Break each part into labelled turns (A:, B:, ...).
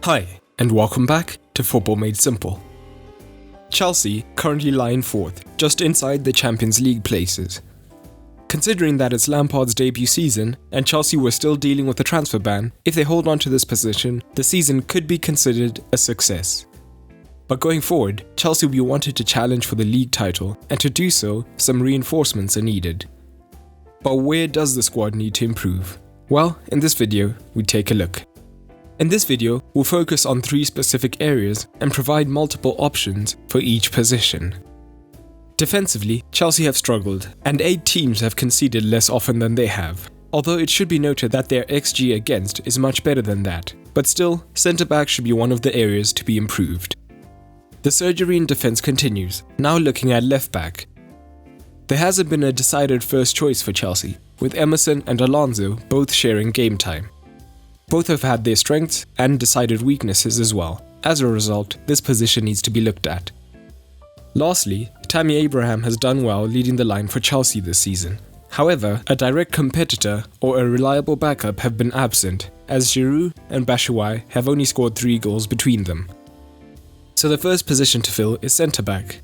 A: Hi, and welcome back to Football Made Simple. Chelsea currently lie in 4th, just inside the Champions League places. Considering that it's Lampard's debut season, and Chelsea were still dealing with the transfer ban, if they hold on to this position, the season could be considered a success. But going forward, Chelsea will be wanted to challenge for the league title, and to do so, some reinforcements are needed. But where does the squad need to improve? Well, in this video, we take a look. In this video, we'll focus on 3 specific areas and provide multiple options for each position. Defensively, Chelsea have struggled, and 8 teams have conceded less often than they have. Although it should be noted that their XG against is much better than that, but still, centre-back should be one of the areas to be improved. The surgery in defence continues, now looking at left-back. There hasn't been a decided first choice for Chelsea, with Emerson and Alonso both sharing game time. Both have had their strengths and decided weaknesses as well. As a result, this position needs to be looked at. Lastly, Tammy Abraham has done well leading the line for Chelsea this season. However, a direct competitor or a reliable backup have been absent, as Giroud and Batshuayi have only scored 3 goals between them. So the first position to fill is centre-back.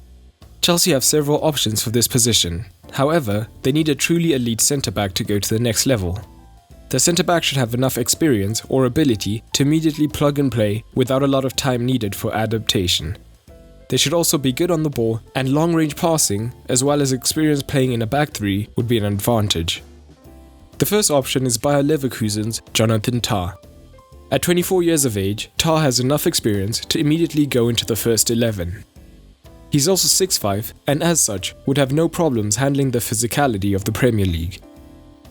A: Chelsea have several options for this position. However, they need a truly elite centre-back to go to the next level. The centre-back should have enough experience or ability to immediately plug and play without a lot of time needed for adaptation. They should also be good on the ball, and long-range passing, as well as experience playing in a back 3, would be an advantage. The first option is Bayer Leverkusen's Jonathan Tah. At 24 years of age, Tah has enough experience to immediately go into the first 11. He's also 6'5", and as such, would have no problems handling the physicality of the Premier League.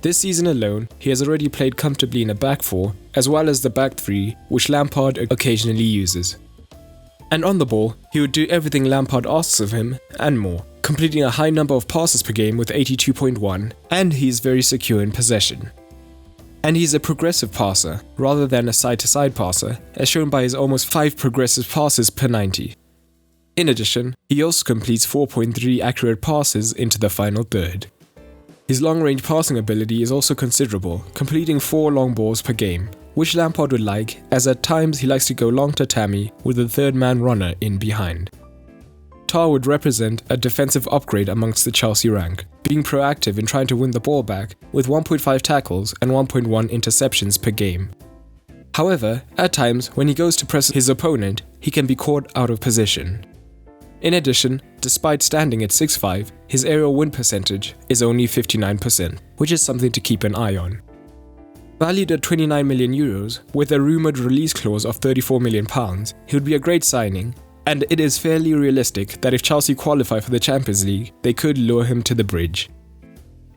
A: This season alone, he has already played comfortably in a back 4, as well as the back 3, which Lampard occasionally uses. And on the ball, he would do everything Lampard asks of him, and more, completing a high number of passes per game with 82.1, and he's very secure in possession. And he's a progressive passer, rather than a side-to-side passer, as shown by his almost 5 progressive passes per 90. In addition, he also completes 4.3 accurate passes into the final third. His long-range passing ability is also considerable, completing 4 long balls per game, which Lampard would like, as at times he likes to go long to Tammy with a third-man runner in behind. Tah would represent a defensive upgrade amongst the Chelsea rank, being proactive in trying to win the ball back with 1.5 tackles and 1.1 interceptions per game. However, at times when he goes to press his opponent, he can be caught out of position. In addition, despite standing at 6'5", his aerial win percentage is only 59%, which is something to keep an eye on. Valued at €29 million, with a rumoured release clause of £34 million, he would be a great signing, and it is fairly realistic that if Chelsea qualify for the Champions League, they could lure him to the bridge.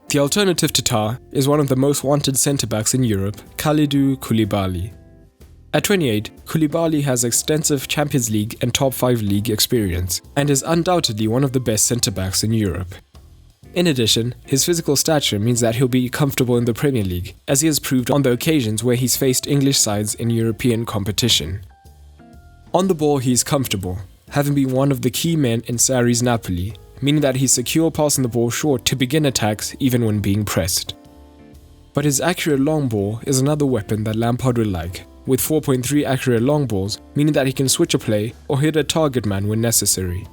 A: The alternative to Tah is one of the most wanted centre-backs in Europe, Coulibaly. At 28, Coulibaly has extensive Champions League and top 5 league experience, and is undoubtedly one of the best centre-backs in Europe. In addition, his physical stature means that he'll be comfortable in the Premier League, as he has proved on the occasions where he's faced English sides in European competition. On the ball he is comfortable, having been one of the key men in Sarri's Napoli, meaning that he's secure passing the ball short to begin attacks even when being pressed. But his accurate long ball is another weapon that Lampard would like, with 4.3 accurate long balls, meaning that he can switch a play or hit a target man when necessary.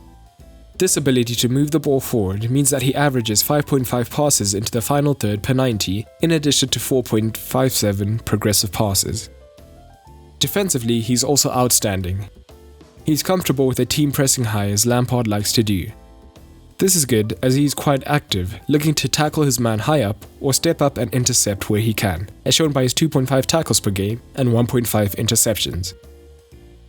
A: This ability to move the ball forward means that he averages 5.5 passes into the final third per 90, in addition to 4.57 progressive passes. Defensively, he's also outstanding. He's comfortable with a team pressing high as Lampard likes to do. This is good as he's quite active, looking to tackle his man high up or step up and intercept where he can, as shown by his 2.5 tackles per game and 1.5 interceptions.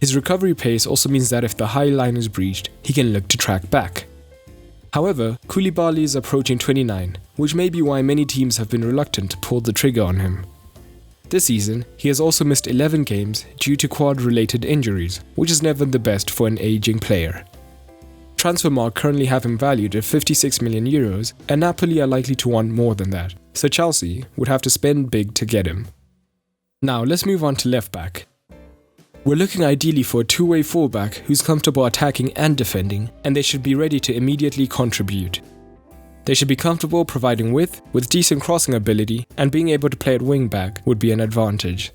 A: His recovery pace also means that if the high line is breached, he can look to track back. However, Coulibaly is approaching 29, which may be why many teams have been reluctant to pull the trigger on him. This season, he has also missed 11 games due to quad-related injuries, which is never the best for an aging player. Transfermarkt currently have him valued at €56 million, and Napoli are likely to want more than that, so Chelsea would have to spend big to get him. Now let's move on to left back. We're looking ideally for a two-way fullback who's comfortable attacking and defending, and they should be ready to immediately contribute. They should be comfortable providing width with decent crossing ability, and being able to play at wing back would be an advantage.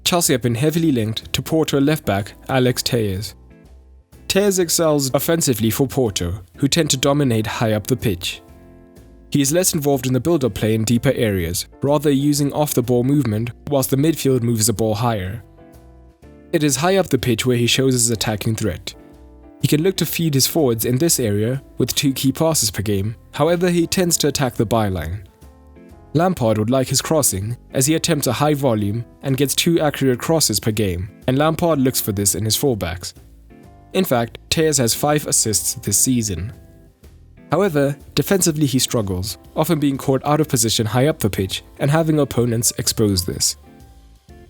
A: Chelsea have been heavily linked to Porto left-back Alex Telles. Telles excels offensively for Porto, who tend to dominate high up the pitch. He is less involved in the build-up play in deeper areas, rather using off-the-ball movement whilst the midfield moves the ball higher. It is high up the pitch where he shows his attacking threat. He can look to feed his forwards in this area with 2 key passes per game, however he tends to attack the byline. Lampard would like his crossing, as he attempts a high volume and gets 2 accurate crosses per game, and Lampard looks for this in his fullbacks. In fact, Telles has 5 assists this season. However, defensively he struggles, often being caught out of position high up the pitch and having opponents expose this.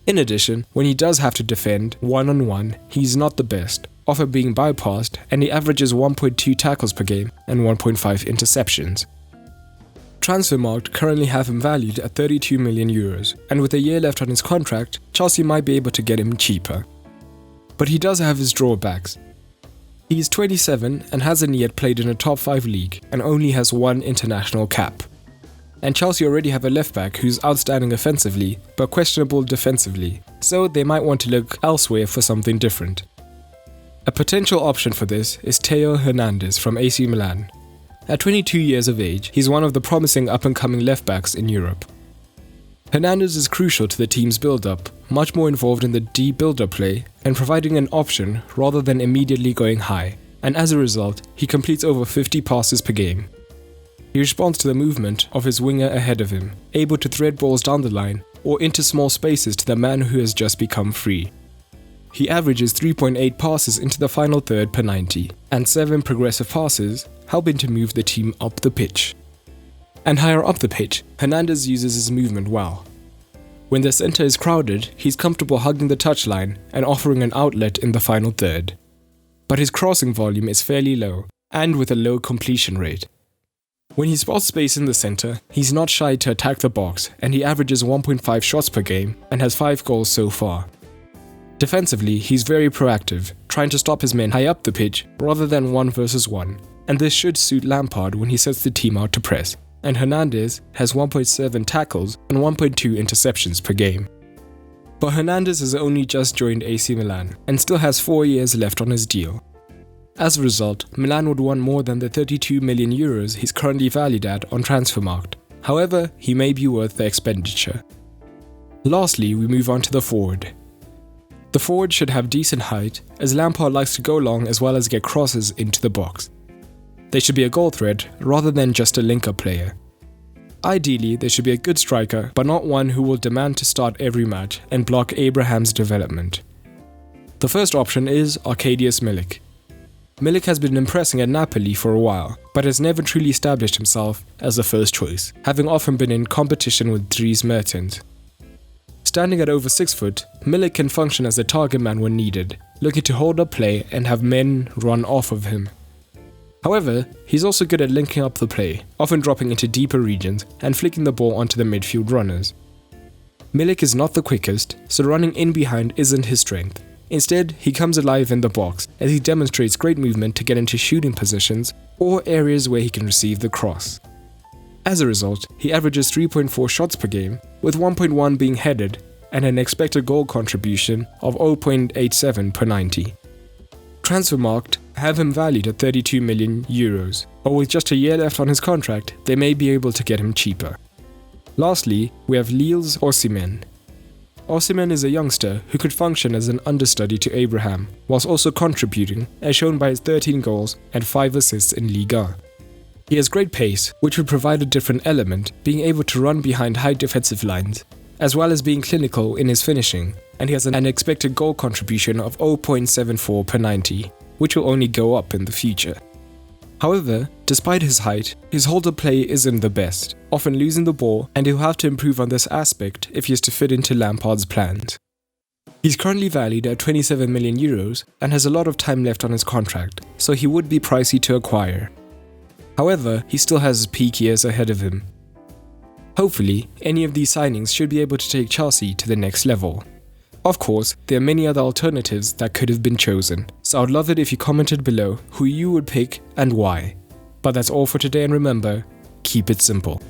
A: In addition, when he does have to defend one-on-one, he's not the best, often being bypassed, and he averages 1.2 tackles per game and 1.5 interceptions. Transfermarkt currently have him valued at 32 million euros, and with a year left on his contract, Chelsea might be able to get him cheaper. But he does have his drawbacks. He is 27 and hasn't yet played in a top 5 league and only has 1 international cap. And Chelsea already have a left-back who's outstanding offensively but questionable defensively, so they might want to look elsewhere for something different. A potential option for this is Theo Hernandez from AC Milan. At 22 years of age, he's one of the promising up-and-coming left-backs in Europe. Hernandez is crucial to the team's build-up, much more involved in the deep build-up play and providing an option rather than immediately going high, and as a result, he completes over 50 passes per game. He responds to the movement of his winger ahead of him, able to thread balls down the line or into small spaces to the man who has just become free. He averages 3.8 passes into the final third per 90, and 7 progressive passes, helping to move the team up the pitch. And higher up the pitch, Hernandez uses his movement well. When the centre is crowded, he's comfortable hugging the touchline and offering an outlet in the final third. But his crossing volume is fairly low, and with a low completion rate. When he spots space in the centre, he's not shy to attack the box, and he averages 1.5 shots per game and has 5 goals so far. Defensively, he's very proactive, trying to stop his men high up the pitch rather than 1 versus 1, and this should suit Lampard when he sets the team out to press. And Hernandez has 1.7 tackles and 1.2 interceptions per game. But Hernandez has only just joined AC Milan and still has 4 years left on his deal. As a result, Milan would want more than the 32 million euros he's currently valued at on Transfermarkt. However, he may be worth the expenditure. Lastly, we move on to the forward. The forward should have decent height, as Lampard likes to go long as well as get crosses into the box. They should be a goal threat rather than just a link-up player. Ideally, they should be a good striker, but not one who will demand to start every match and block Abraham's development. The first option is Arkadiusz Milik. Milik has been impressing at Napoli for a while, but has never truly established himself as the first choice, having often been in competition with Dries Mertens. Standing at over 6 foot, Milik can function as a target man when needed, looking to hold up play and have men run off of him. However, he's also good at linking up the play, often dropping into deeper regions and flicking the ball onto the midfield runners. Milik is not the quickest, so running in behind isn't his strength. Instead, he comes alive in the box as he demonstrates great movement to get into shooting positions or areas where he can receive the cross. As a result, he averages 3.4 shots per game, with 1.1 being headed and an expected goal contribution of 0.87 per 90. Transfermarkt have him valued at 32 million euros, but with just a year left on his contract, they may be able to get him cheaper. Lastly, we have Lille's Osimhen. Osimhen is a youngster who could function as an understudy to Abraham, whilst also contributing, as shown by his 13 goals and 5 assists in Liga. He has great pace, which would provide a different element, being able to run behind high defensive lines, as well as being clinical in his finishing, and he has an expected goal contribution of 0.74 per 90, which will only go up in the future. However, despite his height, his hold-up play isn't the best, often losing the ball, and he'll have to improve on this aspect if he is to fit into Lampard's plans. He's currently valued at 27 million euros and has a lot of time left on his contract, so he would be pricey to acquire. However, he still has his peak years ahead of him. Hopefully, any of these signings should be able to take Chelsea to the next level. Of course, there are many other alternatives that could have been chosen, so I'd love it if you commented below who you would pick and why. But that's all for today, and remember, keep it simple.